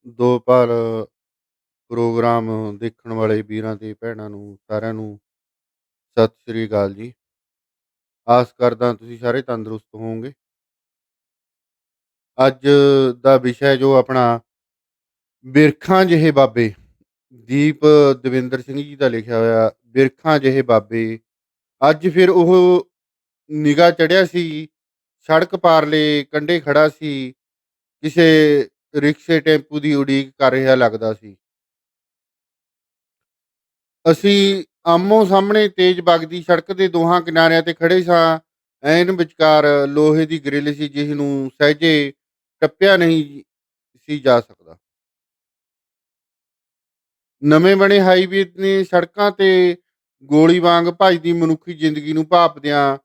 ਦੋਪਾਲ programme ਦੇਖਣ ਵਾਲੇ ਵੀਰਾਂ ਤੇ ਭੈਣਾਂ ਨੂੰ ਸਾਰਿਆਂ ਨੂੰ ਸਤਿ ਸ੍ਰੀ ਅਕਾਲ ਜੀ। ਆਸ ਕਰਦਾ ਤੁਸੀਂ ਸਾਰੇ ਤੰਦਰੁਸਤ ਹੋਵੋਗੇ। ਅੱਜ ਦਾ ਵਿਸ਼ਾ ਜੋ ਆਪਣਾ ਬਿਰਖਾਂ ਜਿਹੇ ਬਾਬੇ, ਦੀਪ ਦਵਿੰਦਰ ਸਿੰਘ ਜੀ ਦਾ ਲਿਖਿਆ ਹੋਇਆ ਬਿਰਖਾਂ ਜਿਹੇ ਬਾਬੇ। ਅੱਜ ਫਿਰ ਉਹ ਨਿਗਾਹ ਚੜਿਆ ਸੀ, ਸੜਕ ਪਾਰਲੇ ਕੰਢੇ ਖੜਾ ਸੀ, ਕਿਸੇ ਰਿਕਸ਼ੇ ਟੈਂਪੂ ਦੀ ਉਡੀਕ ਕਰ ਰਿਹਾ ਲੱਗਦਾ ਸੀ। ਅਸੀਂ ਆਮੋ-ਸਾਹਮਣੇ ਤੇਜ਼ ਵਗਦੀ ਸੜਕ ਦੇ ਦੋਹਾਂ ਕਿਨਾਰਿਆਂ ਤੇ ਖੜੇ ਸਾਂ। ਐਨ ਵਿਚਕਾਰ ਲੋਹੇ ਦੀ ਗ੍ਰਿਲ ਸੀ, ਜਿਸ ਨੂੰ ਸਹਿਜੇ ਟੱਪਿਆ ਨਹੀਂ ਸੀ ਜਾ ਸਕਦਾ। ਨਵੇਂ ਬਣੇ ਹਾਈਵੇ ਨੇ ਸੜਕਾਂ ਤੇ ਗੋਲੀ ਵਾਂਗ ਭੱਜਦੀ ਮਨੁੱਖੀ ਜ਼ਿੰਦਗੀ ਨੂੰ ਭਾਂਪਦਿਆਂ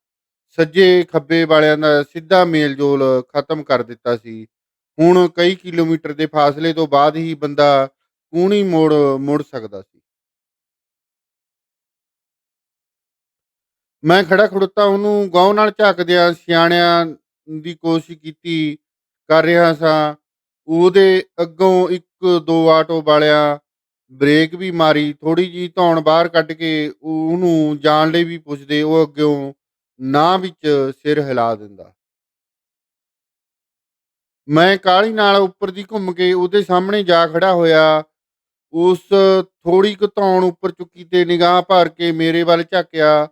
ਸੱਜੇ-ਖੱਬੇ ਵਾਲਿਆਂ ਦਾ ਸਿੱਧਾ ਮੇਲ-ਜੋਲ ਖ਼ਤਮ ਕਰ ਦਿੱਤਾ ਸੀ। ਹੁਣ ਕਈ ਕਿਲੋਮੀਟਰ ਦੇ ਫਾਸਲੇ ਤੋਂ ਬਾਅਦ ਹੀ ਬੰਦਾ ਕੂਹਣੀ ਮੋੜ ਮੁੜ ਸਕਦਾ ਸੀ। ਮੈਂ ਖੜਾ ਖੜੋਤਾ ਉਹਨੂੰ ਗਹੁ ਨਾਲ ਝਾਕਦਿਆਂ ਸਿਆਣਿਆਂ ਦੀ ਕੋਸ਼ਿਸ਼ ਕਰ ਰਿਹਾ ਸਾਂ। ਉਹਦੇ ਅੱਗੋਂ 1-2 ਆਟੋ ਵਾਲਿਆਂ ਬ੍ਰੇਕ ਵੀ ਮਾਰੀ, ਥੋੜ੍ਹੀ ਜਿਹੀ ਧੌਣ ਬਾਹਰ ਕੱਢ ਕੇ ਉਹਨੂੰ ਜਾਣ ਲਈ ਵੀ ਪੁੱਛਦੇ, ਉਹ ਅੱਗਿਓਂ ਨਾਂਹ ਵਿੱਚ ਸਿਰ ਹਿਲਾ ਦਿੰਦਾ। ਮੈਂ ਕਾਹਲੀ ਨਾਲ ਉੱਪਰ ਦੀ ਘੁੰਮ ਕੇ ਉਹਦੇ ਸਾਹਮਣੇ ਜਾ ਖੜਾ ਹੋਇਆ। ਉਸ ਥੋੜ੍ਹੀ ਕੁ ਧੌਣ ਉੱਪਰ ਚੁੱਕੀ ਤੇ ਨਿਗਾਹ ਭਰ ਕੇ ਮੇਰੇ ਵੱਲ ਝਾਕਿਆ।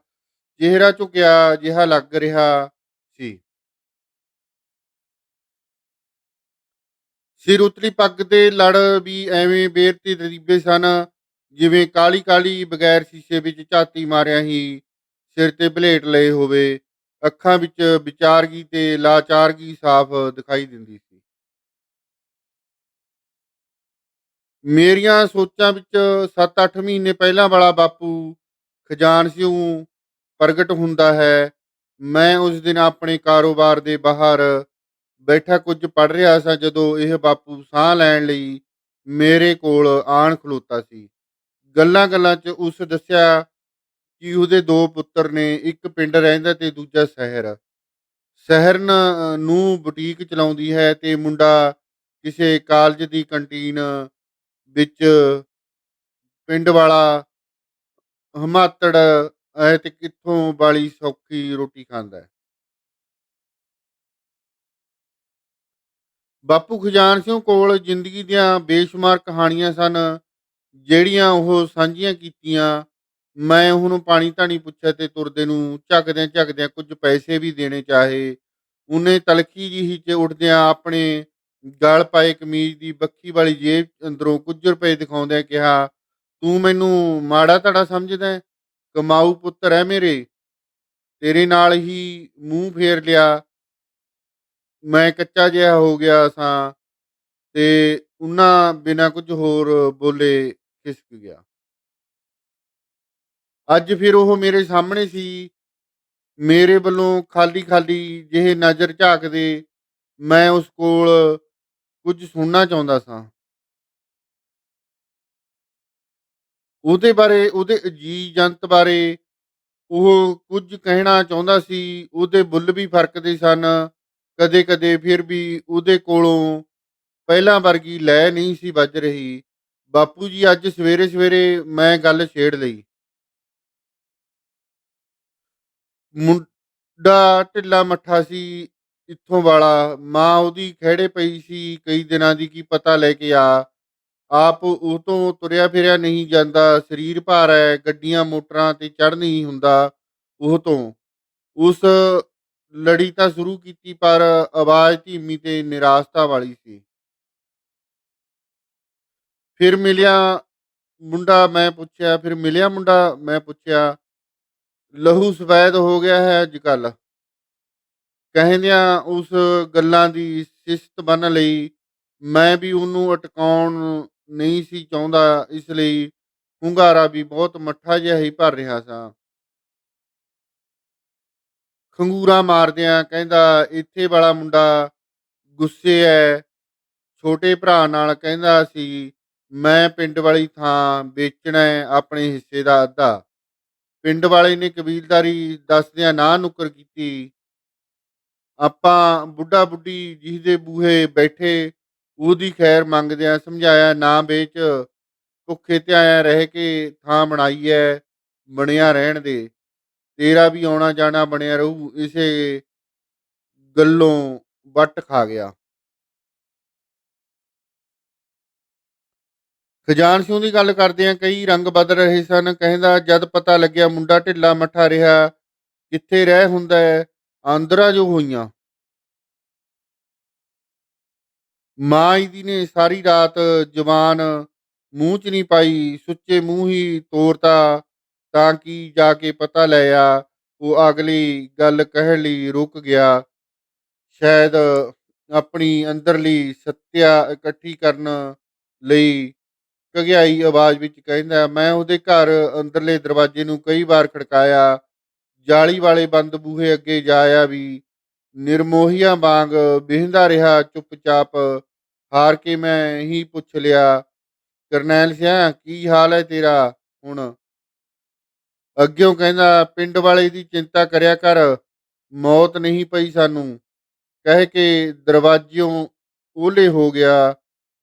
ਚਿਹਰਾ ਝੁਕਿਆ ਜਿਹਾ ਲੱਗ ਰਿਹਾ ਸੀ। ਸਿਰ ਉਤਲੀ ਪੱਗ ਤੇ ਲੜ ਵੀ ਐਵੇਂ ਬੇਰਤੀ ਤਰੀਬੇ ਸਨ, ਜਿਵੇਂ ਕਾਲੀ ਕਾਲੀ ਬਗੈਰ ਸ਼ੀਸ਼ੇ ਵਿੱਚ ਝਾਤੀ ਮਾਰਿਆ ਹੀ ਸਿਰ ਤੇ ਬਲੇਟ ਲਏ ਹੋਵੇ। ਅੱਖਾਂ ਵਿੱਚ ਵਿਚਾਰਗੀ ਤੇ ਲਾਚਾਰਗੀ ਸਾਫ਼ ਦਿਖਾਈ ਦਿੰਦੀ ਸੀ। ਮੇਰੀਆਂ ਸੋਚਾਂ ਵਿੱਚ 7-8 ਮਹੀਨੇ ਪਹਿਲਾਂ ਵਾਲਾ ਬਾਪੂ ਖਜ਼ਾਨਚੀ ਪ੍ਰਗਟ ਹੁੰਦਾ ਹੈ। ਮੈਂ ਉਸ ਦਿਨ ਆਪਣੇ ਕਾਰੋਬਾਰ ਦੇ ਬਾਹਰ ਬੈਠਾ ਕੁਝ ਪੜ੍ਹ ਰਿਹਾ ਸਾਂ, ਜਦੋਂ ਇਹ ਬਾਪੂ ਸਾਹ ਲੈਣ ਲਈ ਮੇਰੇ ਕੋਲ ਆਣ ਖਲੋਤਾ ਸੀ। ਗੱਲਾਂ-ਗੱਲਾਂ 'ਚ ਉਸ ਦੱਸਿਆ ਕਿ ਉਹਦੇ 2 ਪੁੱਤਰ ਨੇ, ਇੱਕ ਪਿੰਡ ਰਹਿੰਦਾ ਤੇ ਦੂਜਾ ਸ਼ਹਿਰ। ਸ਼ਹਿਰ ਨੂੰ ਬੁਟੀਕ ਚਲਾਉਂਦੀ ਹੈ ਤੇ ਮੁੰਡਾ ਕਿਸੇ ਕਾਲਜ ਦੀ ਕੰਟੀਨ ਵਿੱਚ ਪਿੰਡ ਵਾਲਾ ਹਮਾਤੜ ਹੈ ਤੇ ਕਿੱਥੋਂ ਵਾਲੀ ਸੌਖੀ ਰੋਟੀ ਖਾਂਦਾ ਹੈ। ਬਾਪੂ ਖਜ਼ਾਨ ਸਿੰਘ ਕੋਲ ਜ਼ਿੰਦਗੀ ਦੀਆਂ ਬੇਸ਼ੁਮਾਰ ਕਹਾਣੀਆਂ ਸਨ, ਜਿਹੜੀਆਂ ਉਹ ਸਾਂਝੀਆਂ ਕੀਤੀਆਂ। ਮੈਂ ਉਹਨੂੰ ਪਾਣੀ ਧਾਣੀ ਪੁੱਛਿਆ ਤੇ ਤੁਰਦੇ ਨੂੰ ਝਕਦਿਆਂ ਝਕਦਿਆਂ ਕੁਝ ਪੈਸੇ ਵੀ ਦੇਣੇ ਚਾਹੇ। ਉਹਨੇ ਤਲਖੀ ਜਿਹੀ 'ਚ ਉੱਠਦਿਆਂ ਆਪਣੇ ਗਲ ਪਾਏ ਕਮੀਜ਼ ਦੀ ਬੱਖੀ ਵਾਲੀ ਜੇਬ ਅੰਦਰੋਂ ਕੁਝ ਰੁਪਏ ਦਿਖਾਉਂਦਿਆਂ ਕਿਹਾ, ਤੂੰ ਮੈਨੂੰ ਮਾੜਾ ਧੜਾ ਸਮਝਦਾ ਹੈ? ਕਮਾਊ ਪੁੱਤਰ ਹੈ ਮੇਰੇ, ਤੇਰੇ ਨਾਲ ਹੀ ਮੂੰਹ ਫੇਰ ਲਿਆ। ਮੈਂ ਕੱਚਾ ਜਿਹਾ ਹੋ ਗਿਆ ਸਾਂ ਤੇ ਉਹਨਾਂ ਬਿਨਾਂ ਕੁਝ ਹੋਰ ਬੋਲੇ ਖਿਸਕ ਗਿਆ। ਅੱਜ ਫਿਰ ਉਹ ਮੇਰੇ ਸਾਹਮਣੇ ਸੀ, ਮੇਰੇ ਵੱਲੋਂ ਖਾਲੀ ਖਾਲੀ ਜਿਹੇ ਨਜ਼ਰ ਝਾਕਦੇ। ਮੈਂ ਉਸ ਕੋਲ ਕੁਝ ਸੁਣਨਾ ਚਾਹੁੰਦਾ ਸਾਂ। ਉਹਦੇ ਬਾਰੇ, ਉਹਦੇ ਜੀ ਜੰਤ ਬਾਰੇ ਉਹ ਕੁਝ ਕਹਿਣਾ ਚਾਹੁੰਦਾ ਸੀ। ਉਹਦੇ ਬੁੱਲ ਵੀ ਫਰਕਦੇ ਸਨ ਕਦੇ ਕਦੇ, ਫਿਰ ਵੀ ਉਹਦੇ ਕੋਲੋਂ ਪਹਿਲਾਂ ਵਰਗੀ ਲੈ ਨਹੀਂ ਸੀ ਵੱਜ ਰਹੀ। ਬਾਪੂ ਜੀ, ਅੱਜ ਸਵੇਰੇ ਸਵੇਰੇ ਮੈਂ ਗੱਲ ਛੇੜ ਲਈ। ਮੁੰਡਾ ਢਿੱਲਾ ਮੱਠਾ ਸੀ, ਇੱਥੋਂ ਵਾਲਾ। ਮਾਂ ਉਹਦੀ ਖਹਿੜੇ ਪਈ ਸੀ ਕਈ ਦਿਨਾਂ ਦੀ, ਕੀ ਪਤਾ ਲੈ ਕੇ ਆ। ਆਪ ਉਹ ਤੋਂ ਤੁਰਿਆ ਫਿਰਿਆ ਨਹੀਂ ਜਾਂਦਾ, ਸਰੀਰ ਭਾਰ ਹੈ, ਗੱਡੀਆਂ ਮੋਟਰਾਂ ਤੇ ਚੜ੍ਹ ਨਹੀਂ ਹੁੰਦਾ ਉਹ ਤੋਂ। ਉਸ ਲੜੀ ਤਾਂ ਸ਼ੁਰੂ ਕੀਤੀ, ਪਰ ਆਵਾਜ਼ ਧੀਮੀ ਤੇ ਨਿਰਾਸ਼ਤਾ ਵਾਲੀ ਸੀ। ਫਿਰ ਮਿਲਿਆ ਮੁੰਡਾ, ਮੈਂ ਪੁੱਛਿਆ, ਫਿਰ ਮਿਲਿਆ ਮੁੰਡਾ, ਮੈਂ ਪੁੱਛਿਆ। ਲਹੂ ਸਫੈਦ ਹੋ ਗਿਆ ਹੈ ਅੱਜ ਕੱਲ, ਕਹਿੰਦਿਆਂ ਉਸ ਗੱਲਾਂ ਦੀ ਸਿਸਤ ਬੰਨ ਲਈ। ਮੈਂ ਵੀ ਉਹਨੂੰ ਅਟਕਾਉਣ ਨਹੀਂ ਸੀ ਚਾਹੁੰਦਾ, ਇਸ ਲਈ ਹੁੰਗਾਰਾ ਵੀ ਬਹੁਤ ਮੱਠਾ ਜਿਹਾ ਹੀ ਭਰ ਰਿਹਾ ਸਾਂ। ਖੰਗੂਰਾ ਮਾਰਦਿਆਂ ਕਹਿੰਦਾ, ਇੱਥੇ ਵਾਲਾ ਮੁੰਡਾ ਗੁੱਸੇ ਹੈ। ਛੋਟੇ ਭਰਾ ਨਾਲ ਕਹਿੰਦਾ ਸੀ, ਮੈਂ ਪਿੰਡ ਵਾਲੀ ਥਾਂ ਵੇਚਣਾ ਹੈ, ਆਪਣੇ ਹਿੱਸੇ ਦਾ ਅੱਧਾ। ਪਿੰਡ ਵਾਲੇ ਨੇ ਕਬੀਲਦਾਰੀ ਦੱਸਦਿਆਂ ਨਾਂਹ ਨੁੱਕਰ ਕੀਤੀ। ਆਪਾਂ ਬੁੱਢਾ ਬੁੱਢੀ ਜਿਹਦੇ ਬੂਹੇ ਬੈਠੇ, ਉਹਦੀ ਖੈਰ ਮੰਗਦਿਆਂ ਸਮਝਾਇਆ, ਨਾ ਵੇਚ, ਭੁੱਖੇ ਧਿਆਇਆ ਰਹਿ ਕੇ ਥਾਂ ਬਣਾਈ ਐ, ਬਣਿਆ ਰਹਿਣ ਦੇ। ਤੇਰਾ ਵੀ ਆਉਣਾ ਜਾਣਾ ਬਣਿਆ ਰਹੂ, ਇਸੇ ਗੱਲੋਂ ਵੱਟ ਖਾ ਗਿਆ। ਖਜ਼ਾਨਚੀ ਦੀ ਗੱਲ ਕਰਦਿਆਂ ਕਈ ਰੰਗ ਬਦਲ ਰਹੇ ਸਨ। ਕਹਿੰਦਾ, ਜਦ ਪਤਾ ਲੱਗਿਆ ਮੁੰਡਾ ਢਿੱਲਾ ਮੱਠਾ ਰਿਹਾ, ਕਿੱਥੇ ਰਹਿ ਹੁੰਦਾ ਹੈ, ਆਂਦਰਾਂ ਜੋ ਹੋਈਆਂ। ਮਾਂ ਇਹਦੀ ਨੇ ਸਾਰੀ ਰਾਤ ਜ਼ਬਾਨ ਮੂੰਹ 'ਚ ਨਹੀਂ ਪਾਈ, ਸੁੱਚੇ ਮੂੰਹ ਹੀ ਤੋਰਤਾ, ਤਾਂ ਕਿ ਜਾ ਕੇ ਪਤਾ ਲੈ ਆ। ਉਹ ਅਗਲੀ ਗੱਲ ਕਹਿਣ ਲਈ ਰੁਕ ਗਿਆ। ਸ਼ਾਇਦ ਆਪਣੀ ਅੰਦਰਲੀ ਸੱਤਿਆ ਇਕੱਠੀ ਕਰਨ ਲਈ। ਘਗਿਆਈ ਆਵਾਜ਼ ਵਿੱਚ ਕਹਿੰਦਾ, ਮੈਂ ਉਹਦੇ ਘਰ ਅੰਦਰਲੇ ਦਰਵਾਜ਼ੇ ਨੂੰ ਕਈ ਵਾਰ ਖੜਕਾਇਆ, ਜਾਲੀ ਵਾਲੇ ਬੰਦ ਬੂਹੇ ਅੱਗੇ ਜਾਇਆ ਵੀ, ਨਿਰਮੋਹੀਆਂ ਵਾਂਗ ਵਿਹੰਦਾ ਰਿਹਾ ਚੁੱਪਚਾਪ। ਹਾਰ ਕੇ ਮੈਂ ਹੀ ਪੁੱਛ ਲਿਆ, ਕਰਨੈਲ ਸਿਆਂ ਕੀ ਹਾਲ ਹੈ ਤੇਰਾ ਹੁਣ? ਅੱਗਿਓਂ ਕਹਿੰਦਾ, ਪਿੰਡ ਵਾਲੇ ਦੀ ਚਿੰਤਾ ਕਰਿਆ ਕਰ, ਮੌਤ ਨਹੀਂ ਪਈ ਸਾਨੂੰ, ਕਹਿ ਕੇ ਦਰਵਾਜ਼ਿਓਂ ਓਹਲੇ ਹੋ ਗਿਆ।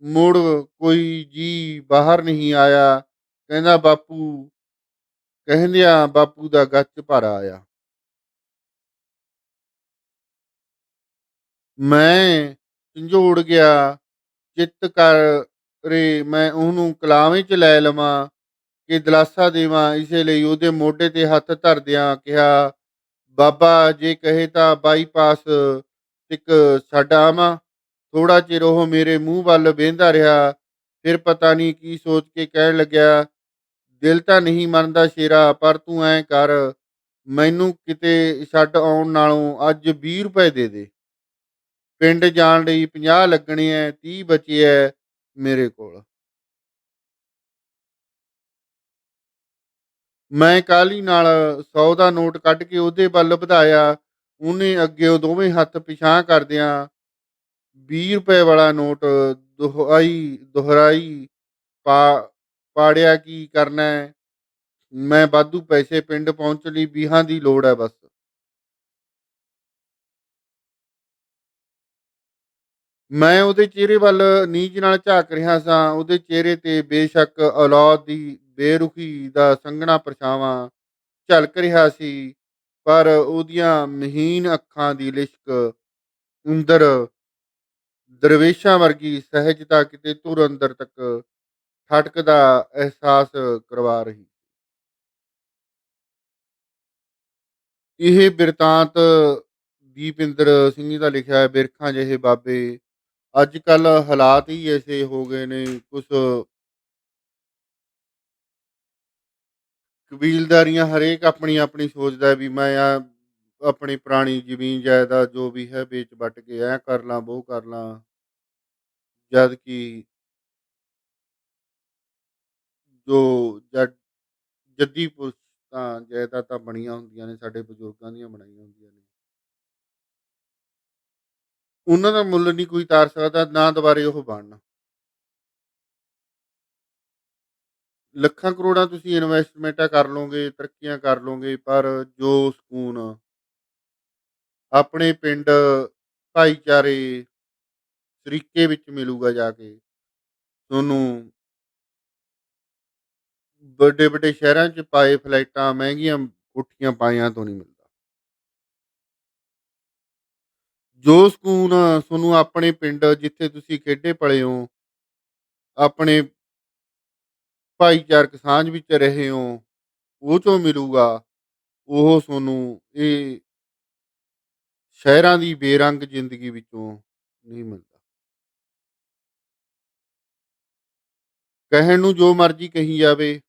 ਮੁੜ ਕੋਈ ਜੀ ਬਾਹਰ ਨਹੀਂ ਆਇਆ। ਕਹਿੰਦਾ, ਬਾਪੂ, ਕਹਿੰਦਿਆਂ ਬਾਪੂ ਦਾ ਗੱਚ ਭਰ ਆਇਆ। ਮੈਂ ਝੰਜੋੜ ਗਿਆ, ਚਿੱਤ ਕਰੇ ਮੈਂ ਉਹਨੂੰ ਕਲਾਵੇਂ ਚ ਲੈ ਲਵਾਂ, ਕਿ ਦਿਲਾਸਾ ਦੇਵਾਂ। ਇਸੇ ਲਈ ਉਹਦੇ ਮੋਢੇ ਤੇ ਹੱਥ ਧਰਦਿਆਂ ਕਿਹਾ, ਬਾਬਾ ਜੇ ਕਹੇ ਤਾਂ ਬਾਈਪਾਸ ਤੱਕ ਛੱਡ ਆਵਾਂ। ਥੋੜਾ ਚਿਰ ਉਹ ਮੇਰੇ ਮੂੰਹ ਵੱਲ ਵੇਂਦਾ ਰਿਹਾ, ਫਿਰ ਪਤਾ ਨਹੀਂ ਕੀ ਸੋਚ ਕੇ ਕਹਿਣ ਲੱਗਿਆ, ਦਿਲ ਤਾਂ ਨਹੀਂ ਮੰਨਦਾ ਸ਼ੇਰਾ, ਪਰ ਤੂੰ ਐਂ ਕਰ, ਮੈਨੂੰ ਕਿਤੇ ਛੱਡ ਆਉਣ ਨਾਲੋਂ ਅੱਜ 20 ਰੁਪਏ ਦੇ ਦੇ। ਪਿੰਡ ਜਾਣ ਲਈ 50 ਲੱਗਣੇ ਐ, 30 ਬਚੇ ਐ ਮੇਰੇ ਕੋਲ। ਮੈਂ ਕਾਹਲੀ ਨਾਲ 100 ਦਾ ਨੋਟ ਕੱਢ ਕੇ ਉਹਦੇ ਵੱਲ ਵਧਾਇਆ। ਉਹਨੇ ਅੱਗਿਓਂ ਦੋਵੇਂ ਹੱਥ ਪਿਛਾਂਹ ਕਰਦਿਆਂ 20 ਰੁਪਏ ਵਾਲਾ ਨੋਟ ਦੁਹਰਾਈ ਪਾ ਪਾੜਿਆ। ਕੀ ਕਰਨਾ ਹੈ? ਮੈਂ ਵਾਧੂ ਪੈਸੇ, ਪਿੰਡ ਪਹੁੰਚਣ ਲਈ 20 ਦੀ ਲੋੜ ਹੈ ਬਸ। ਮੈਂ ਉਹਦੇ ਚਿਹਰੇ ਵੱਲ ਨੀਝ ਨਾਲ ਝਾਕ ਰਿਹਾ ਸਾਂ। ਉਹਦੇ ਚਿਹਰੇ ਤੇ ਬੇਸ਼ੱਕ ਔਲਾਦ ਦੀ ਬੇਰੁਖੀ ਦਾ ਸੰਘਣਾ ਪਰਛਾਵਾਂ ਝਲਕ ਰਿਹਾ ਸੀ, ਪਰ ਉਹਦੀਆਂ ਮਹੀਨ ਅੱਖਾਂ ਦੀ ਲਿਸ਼ਕ ਅੰਦਰ ਦਰਵੇਸ਼ਾਂ ਵਰਗੀ ਸਹਿਜਤਾ ਕਿਤੇ ਧੁਰ ਅੰਦਰ ਤੱਕ ਠਟਕ ਦਾ ਅਹਿਸਾਸ ਕਰਵਾ ਰਹੀ। ਇਹ ਬਿਰਤਾਂਤ ਦੀਪਿੰਦਰ ਸਿੰਘ ਜੀ ਦਾ ਲਿਖਿਆ ਹੈ। ਬਿਰਖਾਂ ਜਿਹੇ ਬਾਬੇ, ਅੱਜ ਕੱਲ ਹਾਲਾਤ ਹੀ ਐਸੇ ਹੋ ਗਏ ਨੇ। ਕੁਛ ਕਬੀਲਦਾਰੀਆਂ, ਹਰੇਕ ਆਪਣੀ ਆਪਣੀ ਸੋਚਦਾ ਹੈ ਵੀ ਮੈਂ ਆ ਆਪਣੀ ਪੁਰਾਣੀ ਜ਼ਮੀਨ ਜਾਇਦਾਦ ਜੋ ਵੀ ਹੈ ਵੇਚ ਵੱਟ ਕੇ ਐ ਕਰ ਲਾਂ, ਉਹ ਕਰ ਲਾਂ। ਜਦ ਕਿ ਜੋ ਜੱਟ ਜੱਦੀ ਪੁਰਸ਼ ਤਾਂ ਜਾਇਦਾਦਾਂ ਬਣੀਆਂ ਹੁੰਦੀਆਂ ਨੇ, ਸਾਡੇ ਬਜ਼ੁਰਗਾਂ ਦੀਆਂ ਬਣਾਈਆਂ ਹੁੰਦੀਆਂ ਨੇ। ਉਹਨਾਂ ਦਾ ਮੁੱਲ ਨਹੀਂ ਕੋਈ ਤਾਰ ਸਕਦਾ, ਨਾ ਦੁਬਾਰੇ ਉਹ ਬਣਨ। ਲੱਖਾਂ ਕਰੋੜਾਂ ਤੁਸੀਂ ਇਨਵੈਸਟਮੈਂਟਾਂ ਕਰ ਲਓਗੇ, ਤਰੱਕੀਆਂ ਕਰ ਲਓਗੇ, ਪਰ ਜੋ ਸਕੂਨ ਆਪਣੇ ਪਿੰਡ, ਭਾਈਚਾਰੇ, ਸ਼ਰੀਕੇ ਵਿੱਚ ਮਿਲੂਗਾ ਜਾ ਕੇ, ਤੁਹਾਨੂੰ ਵੱਡੇ ਵੱਡੇ ਸ਼ਹਿਰਾਂ 'ਚ ਪਾਏ ਫਲਾਈਟਾਂ, ਮਹਿੰਗੀਆਂ ਕੋਠੀਆਂ ਪਾਈਆਂ ਤੋਂ ਨਹੀਂ ਮਿਲਦਾ। ਜੋ ਸਕੂਨ ਤੁਹਾਨੂੰ ਆਪਣੇ ਪਿੰਡ, ਜਿੱਥੇ ਤੁਸੀਂ ਖੇਡੇ ਪਲੇ ਹੋ, ਆਪਣੇ ਭਾਈਚਾਰਕ ਸਾਂਝ ਵਿੱਚ ਰਹੇ ਹੋ, ਉਹ 'ਚੋਂ ਮਿਲੂਗਾ, ਉਹ ਤੁਹਾਨੂੰ ਇਹ ਸ਼ਹਿਰਾਂ ਦੀ ਬੇਰੰਗ ਜ਼ਿੰਦਗੀ ਵਿੱਚੋਂ ਨਹੀਂ ਮਿਲਦਾ। ਕਹਿਣ ਨੂੰ ਜੋ ਮਰਜ਼ੀ ਕਹੀ ਜਾਵੇ,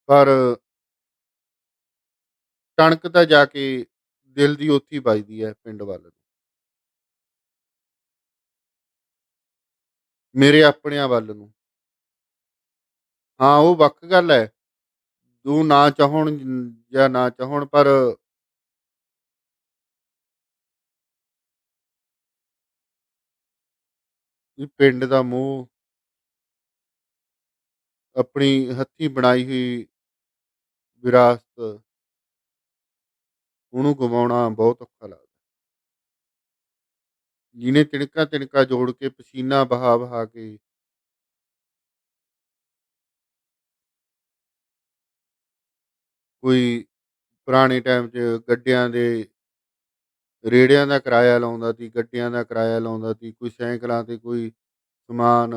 ਪਰ ਟਣਕ ਤਾਂ ਜਾ ਕੇ ਦਿਲ ਦੀ ਉੱਥੇ ਹੀ ਵੱਜਦੀ ਹੈ, ਪਿੰਡ ਵੱਲ ਨੂੰ, ਮੇਰੇ ਆਪਣਿਆਂ ਵੱਲ ਨੂੰ। ਹਾਂ, ਉਹ ਵੱਖ ਗੱਲ ਹੈ, ਜੋ ਨਾ ਚਾਹੁਣ ਜਾਂ ਨਾ ਚਾਹੁਣ, ਪਰ ਵੀ ਪਿੰਡ ਦਾ ਮੋਹ, ਆਪਣੀ ਹੱਥੀਂ ਬਣਾਈ ਹੋਈ ਵਿਰਾਸਤ, ਉਹਨੂੰ ਗਵਾਉਣਾ ਬਹੁਤ ਔਖਾ ਲੱਗਦਾ। ਜਿਹਨੇ ਤਿਣਕਾਂ-ਤਿਣਕਾਂ ਜੋੜ ਕੇ ਪਸੀਨਾ ਬਹਾ-ਬਹਾ ਕੇ ਕੋਈ ਪੁਰਾਣੇ ਟਾਈਮ 'ਚ ਗੱਡਿਆਂ ਦੇ ਰੇੜਿਆਂ ਦਾ ਕਿਰਾਇਆ ਲਾਉਂਦਾ ਸੀ, ਗੱਡਿਆਂ ਦਾ ਕਿਰਾਇਆ ਲਾਉਂਦਾ ਸੀ, ਕੋਈ ਸਾਈਕਲਾਂ ਤੇ ਕੋਈ ਸਮਾਨ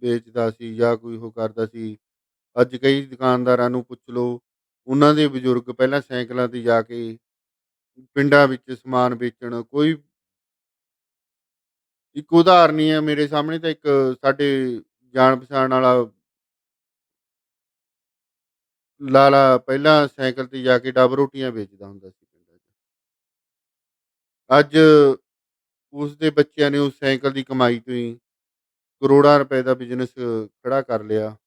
ਵੇਚਦਾ ਸੀ ਜਾਂ ਕੋਈ ਉਹ ਕਰਦਾ ਸੀ। ਅੱਜ ਕਈ ਦੁਕਾਨਦਾਰਾਂ ਨੂੰ ਪੁੱਛ ਲਓ, ਉਹਨਾਂ ਦੇ ਬਜ਼ੁਰਗ ਪਹਿਲਾਂ ਸਾਈਕਲਾਂ ਤੇ ਜਾ ਕੇ ਪਿੰਡਾਂ ਵਿੱਚ ਸਮਾਨ ਵੇਚਣ। ਕੋਈ ਇੱਕ ਉਦਾਹਰਨ ਹੀ ਹੈ ਮੇਰੇ ਸਾਹਮਣੇ, ਤਾਂ ਇੱਕ ਸਾਡੇ ਜਾਣ ਪਛਾਣ ਵਾਲਾ ਲਾਲਾ ਪਹਿਲਾਂ ਸਾਈਕਲ ਤੇ ਜਾ ਕੇ ਡੱਬ ਰੋਟੀਆਂ ਵੇਚਦਾ ਹੁੰਦਾ ਸੀ ਪਿੰਡਾਂ 'ਚ। ਅੱਜ ਉਸ ਦੇ ਬੱਚਿਆਂ ਨੇ ਉਸ ਸਾਈਕਲ ਦੀ ਕਮਾਈ ਤੋਂ ਹੀ ਕਰੋੜਾਂ ਰੁਪਏ ਦਾ ਬਿਜ਼ਨਸ ਖੜਾ ਕਰ ਲਿਆ।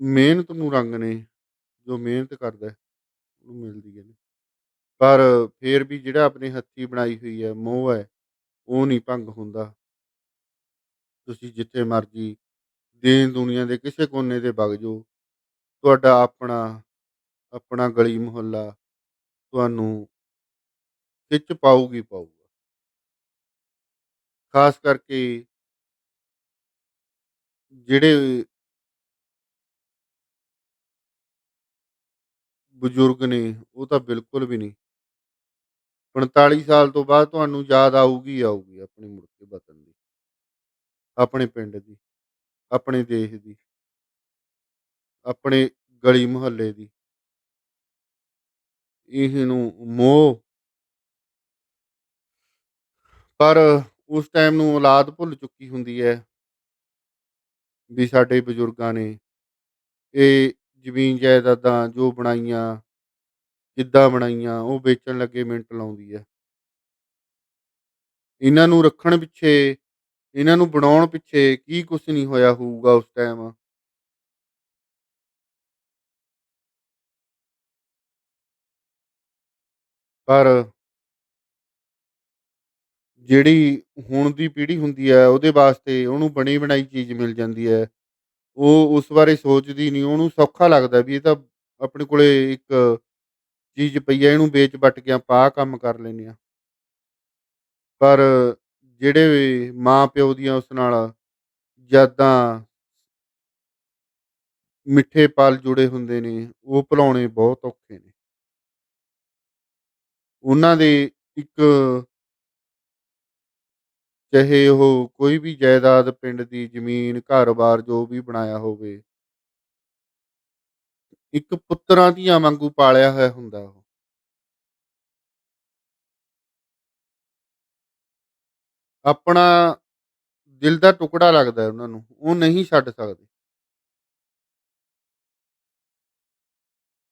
ਮਿਹਨਤ ਨੂੰ ਰੰਗ ਨੇ, ਜੋ ਮਿਹਨਤ ਕਰਦਾ ਹੈ, ਉਹਨੂੰ ਮਿਲਦੀ ਹੈ। ਪਰ ਫਿਰ ਵੀ ਜਿਹੜਾ ਆਪਣੇ ਹੱਥੀਂ ਬਣਾਈ ਹੋਈ ਹੈ, ਮੋਹ ਹੈ, ਉਹ ਨਹੀਂ ਭੰਗ ਹੁੰਦਾ। ਤੁਸੀਂ ਜਿੱਥੇ ਮਰਜ਼ੀ ਦੇਸ਼ ਦੁਨੀਆ ਦੇ ਕਿਸੇ ਕੋਨੇ ਤੇ ਵਗ ਜਾਓ, ਤੁਹਾਡਾ ਆਪਣਾ ਆਪਣਾ ਗਲੀ ਮੁਹੱਲਾ ਤੁਹਾਨੂੰ ਖਿੱਚ ਪਾਊਗੀ ਪਾਊਗਾ। ਖ਼ਾਸ ਕਰਕੇ ਜਿਹੜੇ ਬਜ਼ੁਰਗ ਨੇ, ਉਹ ਤਾਂ ਬਿਲਕੁਲ ਵੀ ਨਹੀਂ। 45 ਸਾਲ ਤੋਂ ਬਾਅਦ ਤੁਹਾਨੂੰ ਯਾਦ ਆਊਗੀ ਹੀ ਆਊਗੀ ਆਪਣੀ ਮੁੜ ਕੇ ਵਤਨ ਦੀ, ਆਪਣੇ ਪਿੰਡ ਦੀ, ਆਪਣੇ ਦੇਸ਼ ਦੀ, ਆਪਣੇ ਗਲੀ ਮੁਹੱਲੇ ਦੀ। ਇਹਨੂੰ ਮੋਹ, ਪਰ ਉਸ ਟਾਈਮ ਨੂੰ ਔਲਾਦ ਭੁੱਲ ਚੁੱਕੀ ਹੁੰਦੀ ਹੈ ਵੀ ਸਾਡੇ ਬਜ਼ੁਰਗਾਂ ਨੇ ਇਹ ਜ਼ਮੀਨ ਜਾਇਦਾਦਾਂ ਜੋ ਬਣਾਈਆਂ, ਕਿੱਦਾਂ ਬਣਾਈਆਂ, ਉਹ ਵੇਚਣ ਲੱਗੇ ਮਿੰਟ ਲਾਉਂਦੀ ਹੈ। ਇਹਨਾਂ ਨੂੰ ਰੱਖਣ ਪਿੱਛੇ, ਇਹਨਾਂ ਨੂੰ ਬਣਾਉਣ ਪਿੱਛੇ ਕੀ ਕੁਛ ਨਹੀਂ ਹੋਇਆ ਹੋਊਗਾ ਉਸ ਟਾਈਮ। ਪਰ ਜਿਹੜੀ ਹੁਣ ਦੀ ਪੀੜ੍ਹੀ ਹੁੰਦੀ ਹੈ, ਉਹਦੇ ਵਾਸਤੇ ਉਹਨੂੰ ਬਣੀ ਬਣਾਈ ਚੀਜ਼ ਮਿਲ ਜਾਂਦੀ ਹੈ। ਉਹ ਉਸ ਬਾਰੇ ਸੋਚਦੀ ਨਹੀਂ, ਉਹਨੂੰ ਸੌਖਾ ਲੱਗਦਾ ਵੀ ਇਹ ਤਾਂ ਆਪਣੇ ਕੋਲੇ ਇੱਕ ਚੀਜ਼ ਪਈ ਹੈ, ਇਹਨੂੰ ਵੇਚ ਵੱਟ ਕੇ ਆਪਾਂ ਆਹ ਕੰਮ ਕਰ ਲੈਂਦੇ ਹਾਂ। ਪਰ ਜਿਹੜੇ ਮਾਂ ਪਿਓ ਦੀਆਂ ਉਸ ਨਾਲ ਯਾਦਾਂ, ਮਿੱਠੇ ਪਲ ਜੁੜੇ ਹੁੰਦੇ ਨੇ, ਉਹ ਭੁਲਾਉਣੇ ਬਹੁਤ ਔਖੇ ਨੇ। ਉਹਨਾਂ ਦੇ ਇੱਕ, ਚਾਹੇ ਉਹ ਕੋਈ ਵੀ ਜਾਇਦਾਦ, ਪਿੰਡ ਦੀ ਜ਼ਮੀਨ, ਘਰ-ਬਾਰ ਜੋ ਵੀ ਬਣਾਇਆ ਹੋਵੇ, ਇੱਕ ਪੁੱਤਰਾਂ ਧੀਆਂ ਵਾਂਗੂ ਪਾਲਿਆ ਹੋਇਆ ਹੁੰਦਾ ਉਹ। ਆਪਣਾ ਦਿਲ ਦਾ ਟੁਕੜਾ ਲੱਗਦਾ ਹੈ ਉਹਨਾਂ ਨੂੰ, ਉਹ ਨਹੀਂ ਛੱਡ ਸਕਦੇ।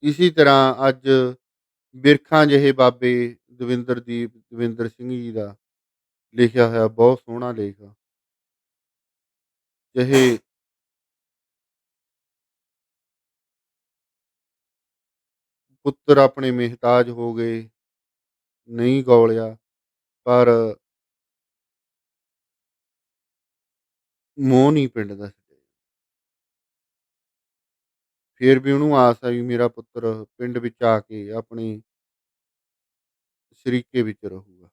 ਇਸੀ ਤਰ੍ਹਾਂ ਅੱਜ ਬਿਰਖਾਂ ਜਿਹੇ ਬਾਬੇ ਦਵਿੰਦਰ ਸਿੰਘ ਜੀ ਦਾ ਲਿਖਿਆ ਹੋਇਆ ਬਹੁਤ ਸੋਹਣਾ ਲੇਖ ਆ। ਚਾਹੇ ਪੁੱਤਰ ਆਪਣੇ ਮੁਹਤਾਜ ਹੋ ਗਏ, ਨਹੀਂ ਗੌਲਿਆ, ਪਰ ਮੋਹ ਨਹੀਂ ਪਿੰਡ ਦਾ ਛੱਡਿਆ। ਫਿਰ ਵੀ ਉਹਨੂੰ ਆਸ ਆ ਵੀ ਮੇਰਾ ਪੁੱਤਰ ਪਿੰਡ ਵਿੱਚ ਆ ਕੇ ਆਪਣੇ ਸ਼ਰੀਕੇ ਵਿੱਚ ਰਹੂਗਾ।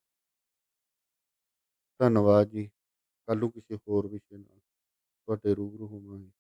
ਧੰਨਵਾਦ ਜੀ। ਕੱਲ੍ਹ ਨੂੰ ਕਿਸੇ ਹੋਰ ਵਿਸ਼ੇ ਨਾਲ ਤੁਹਾਡੇ ਰੂਬਰੂ ਹੋਵਾਂਗੇ।